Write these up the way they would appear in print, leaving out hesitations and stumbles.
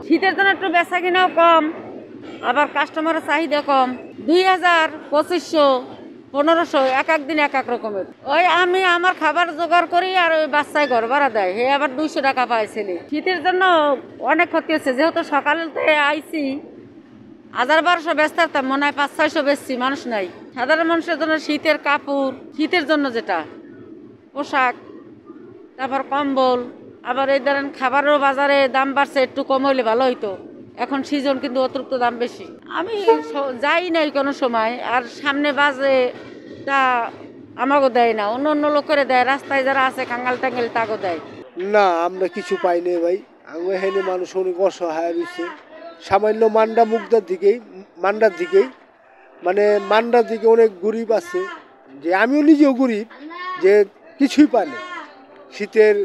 শীতের জন্য একটু বেচা কিনাও কম, আবার কাস্টমারের চাহিদা কম। 2000, 2500, 1500 এক দিন এক এক রকমের। ওই আমি আমার খাবার জোগাড় করি আর ওই বাচ্চায় ঘর ভাড়া দেয়, হে আবার 200 টাকা পাইছিলি। শীতের জন্য অনেক ক্ষতি হচ্ছে, যেহেতু সকালতে আইছি 1000-1200 ব্যস্ত থাকতাম, মনে হয় 500-600 বেচছি, মানুষ নাই। সাধারণ মানুষের জন্য শীতের কাপড়, শীতের জন্য যেটা পোশাক, তারপর কম্বল, আবার এই ধরেন খাবারেরও বাজারে দাম বাড়ছে, একটু কম হইলে ভালো হইতো। এখন সিজন কিন্তু অতিরিক্ত দাম বেশি। আমি যাই নাই কোনো সময়, আর সামনে বাজে তা আমাকেও দেয় না, অন্য অন্য লোকেরা দেয়, রাস্তায় যারা আছে কাঙ্গাল টাঙ্গাল তাকেও দেয়। না, আমরা কিছু পাইনি ভাই। আমি এখানে মানুষ অনেক অসহায় রয়েছে, সামান্য মান্ডার দিকেই মানে মান্ডার দিকে অনেক গরিব আছে, যে আমিও নিজেও গরিব, যে কিছুই পাই না, শীতের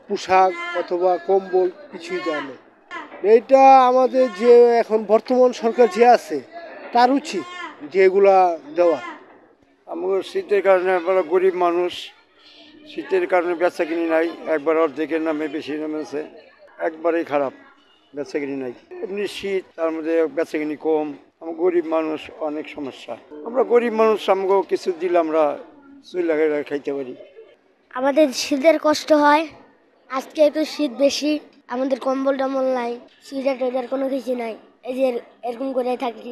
পোশাক অথবা কম্বল কিছুই দেয় না। এইটা আমাদের যে এখন বর্তমান সরকার যে আছে তার উচিত যে এগুলা দেওয়া। আমাদের শীতের কারণে আমরা গরিব মানুষ, শীতের কারণে বেচা কিনি নাই, একবার অর্ধেকের নামে বেশি নামেছে, একবারেই খারাপ, বেচা কিনি নাই। এমনি শীত, তার মধ্যে বেচা কিনি কম, আমরা গরিব মানুষ, অনেক সমস্যা। আমরা গরিব মানুষ, আমাকেও কিছু দিলে আমরা চুল খাইতে পারি। আমাদের শীতের কষ্ট হয়, আজকে একটু শীত বেশি, আমাদের কম্বল টম্বল নাই, সোয়েটার টোয়েটার কোনো কিছু নাই, এই যে এরকম করে থাকি।